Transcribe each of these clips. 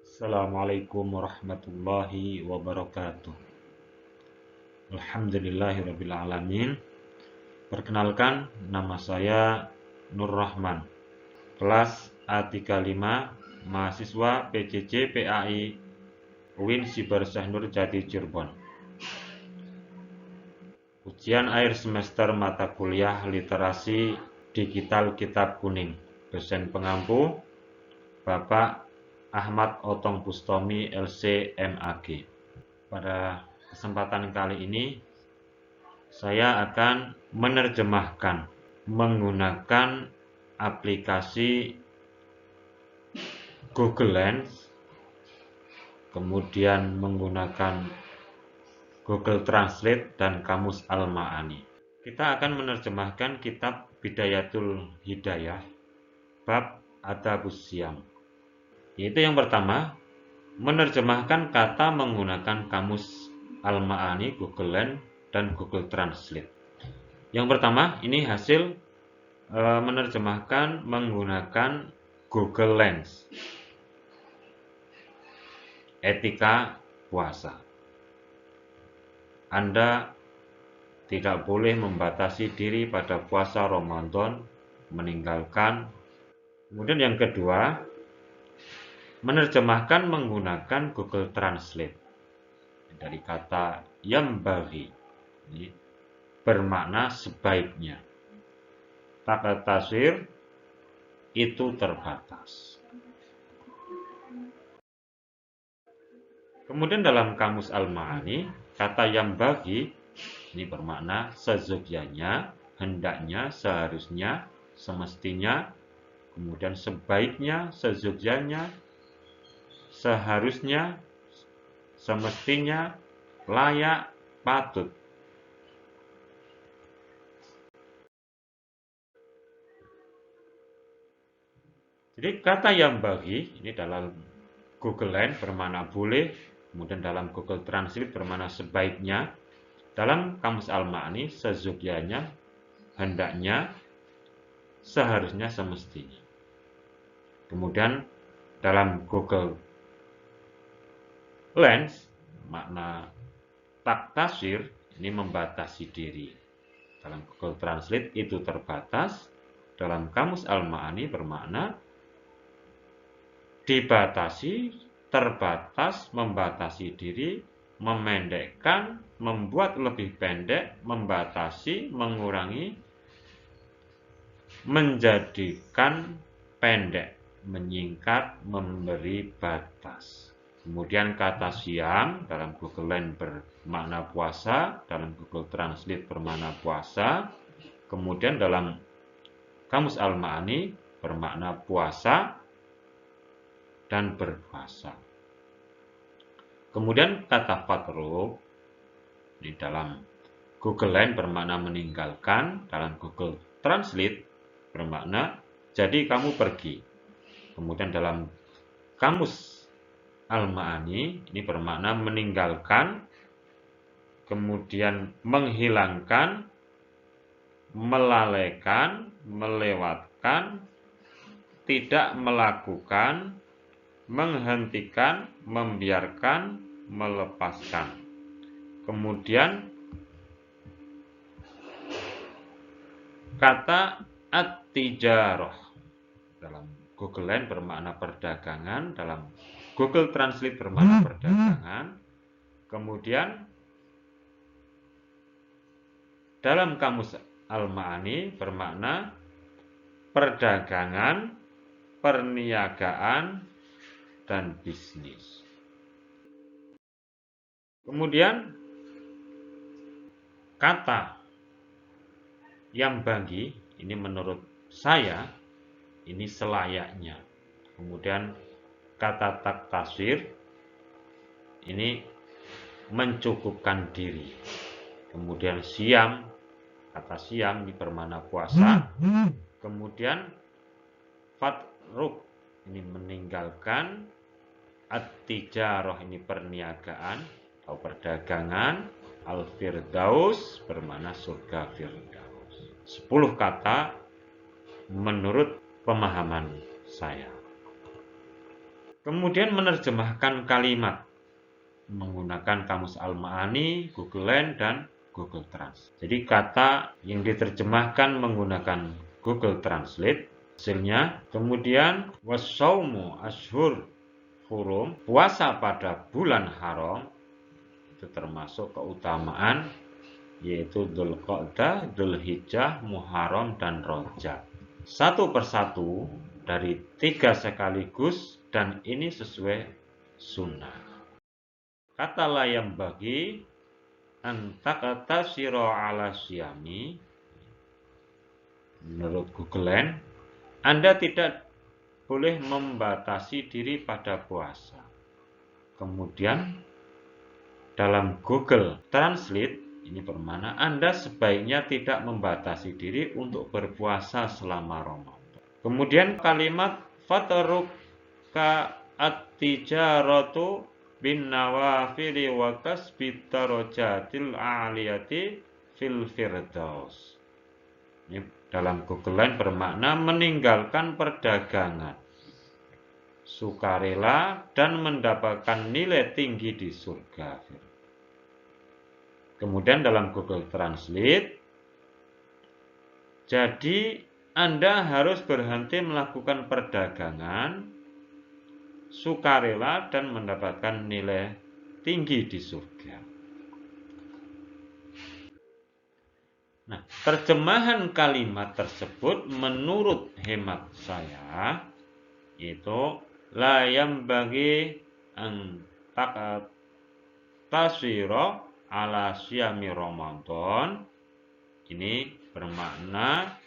Assalamualaikum warahmatullahi wabarakatuh. Alhamdulillahirrabbilalamin. Perkenalkan, nama saya Nur Rahman, kelas A35, mahasiswa PJJ PAI UIN Sibarsyah Nur Jati Cirebon. Ujian akhir semester mata kuliah Literasi Digital Kitab Kuning. Dosen pengampu Bapak Ahmad Otong Bustomi LC MAG. Pada kesempatan kali ini saya akan menerjemahkan menggunakan aplikasi Google Lens, kemudian menggunakan Google Translate dan Kamus Al-Ma'ani. Kita akan menerjemahkan kitab Bidayatul Hidayah bab Adabus Syam. Yaitu yang pertama, menerjemahkan kata menggunakan Kamus Al-Ma'ani, Google Lens, dan Google Translate. Yang pertama, ini hasil menerjemahkan menggunakan Google Lens. Etika puasa. Anda tidak boleh membatasi diri pada puasa Ramadan, meninggalkan. Kemudian yang kedua, menerjemahkan menggunakan Google Translate. Dari kata yambaghi, ini bermakna sebaiknya. Kata taswir itu terbatas. Kemudian dalam Kamus Al-Ma'ani, kata yambaghi ini bermakna sezogyanya, hendaknya, seharusnya, semestinya, kemudian sebaiknya, sezogyanya, seharusnya, semestinya, layak, patut. Jadi kata yambaghi ini dalam Google Lens bermakna boleh, kemudian dalam Google Translate bermakna sebaiknya, dalam Kamus Al-Ma'ani sezogyanya, hendaknya, seharusnya, semestinya. Kemudian dalam Google Lens makna taswir ini membatasi diri. Dalam Google Translate itu terbatas. Dalam Kamus Al-Ma'ani bermakna dibatasi, terbatas, membatasi diri, memendekkan, membuat lebih pendek, membatasi, mengurangi, menjadikan pendek, menyingkat, memberi batas. Kemudian kata siam dalam Google Lens bermakna puasa, dalam Google Translate bermakna puasa. Kemudian dalam Kamus Al-Ma'ani bermakna puasa dan berpuasa. Kemudian kata fatruk di dalam Google Lens bermakna meninggalkan, dalam Google Translate bermakna jadi kamu pergi. Kemudian dalam Kamus Al-Ma'ani ini bermakna meninggalkan, kemudian menghilangkan, melalaikan, melewatkan, tidak melakukan, menghentikan, membiarkan, melepaskan. Kemudian kata at-tijarah dalam Google Lens bermakna perdagangan, dalam Google Translate bermakna perdagangan. Kemudian dalam Kamus Al-Ma'ani bermakna perdagangan, perniagaan, dan bisnis. Kemudian kata yambaghi ini menurut saya ini selayaknya. Kemudian kata taswir ini mencukupkan diri. Kemudian siam, kata siam ini bermakna puasa. Kemudian fatruk ini meninggalkan, at-tijarah ini perniagaan atau perdagangan, Al-Firdaus bermakna surga Firdaus. 10 kata menurut pemahaman saya. Kemudian menerjemahkan kalimat menggunakan Kamus Al-Ma'ani, Google Lens, dan Google Translate. Jadi kata yang diterjemahkan menggunakan Google Translate, hasilnya kemudian wasaumu ashur hurum, puasa pada bulan haram, itu termasuk keutamaan yaitu Dzulqa'dah, Dzulhijjah, Muharram, dan Rajab. Satu persatu dari 3 sekaligus dan ini sesuai sunnah. Kata layam bagi antakata siro ala syami, menurut Google Lens, Anda tidak boleh membatasi diri pada puasa. Kemudian dalam Google Translate ini bermakna Anda sebaiknya tidak membatasi diri untuk berpuasa selama Ramadan. Kemudian kalimat fataruka at-tijaratu bin nawafili wa kasbid darajatil a'liyati fil firdaus. Ini dalam Google Lens bermakna meninggalkan perdagangan, sukarela, dan mendapatkan nilai tinggi di surga. Kemudian dalam Google Translate, jadi Anda harus berhenti melakukan perdagangan, sukarela, dan mendapatkan nilai tinggi di surga. Nah, terjemahan kalimat tersebut menurut hemat saya itu la yambagi an tasiro ala syami Ramadan. Ini bermakna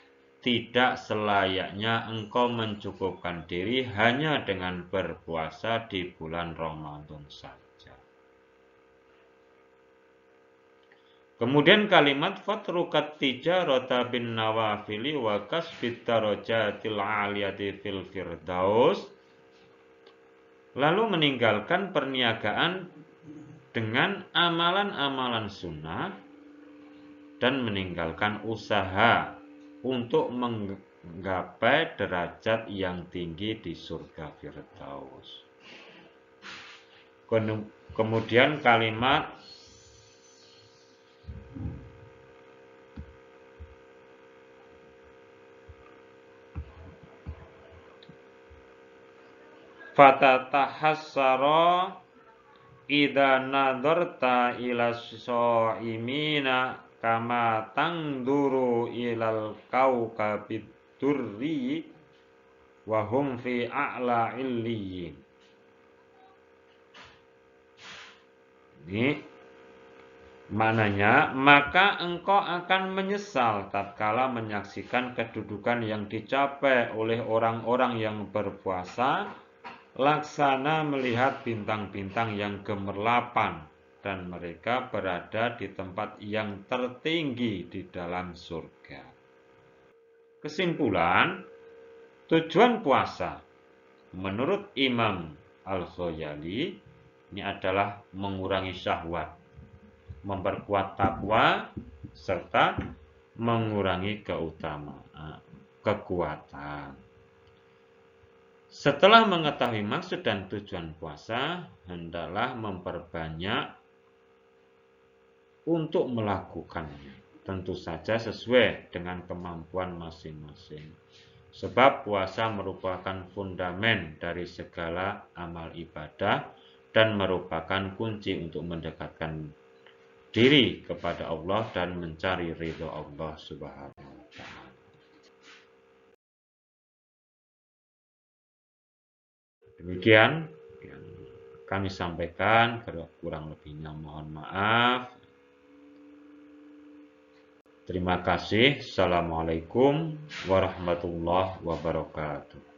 tidak selayaknya engkau mencukupkan diri hanya dengan berpuasa di bulan Ramadan saja. Kemudian kalimat fatrukat tijarata bin nawafili wa kasbid darajatil aliyati fil firdaus, lalu meninggalkan perniagaan dengan amalan-amalan sunnah dan meninggalkan usaha untuk menggapai derajat yang tinggi di surga Firdaus. Kemudian kalimat fatatahassara idza nadarta ila shaimina kama tangduru ilal kaukabid durri wa hum fi a'la illiyin. Ini maknanya, maka engkau akan menyesal tatkala menyaksikan kedudukan yang dicapai oleh orang-orang yang berpuasa, laksana melihat bintang-bintang yang gemerlapan, dan mereka berada di tempat yang tertinggi di dalam surga. Kesimpulan, tujuan puasa menurut Imam Al-Ghazali ini adalah mengurangi syahwat, memperkuat takwa, serta mengurangi kekuatan. Setelah mengetahui maksud dan tujuan puasa, hendaklah memperbanyak untuk melakukannya. Tentu saja sesuai dengan kemampuan masing-masing. Sebab puasa merupakan fundamen dari segala amal ibadah dan merupakan kunci untuk mendekatkan diri kepada Allah dan mencari ridho Allah Subhanahu wa Ta'ala. Demikian yang kami sampaikan, kurang lebihnya mohon maaf. Terima kasih. Assalamualaikum warahmatullahi wabarakatuh.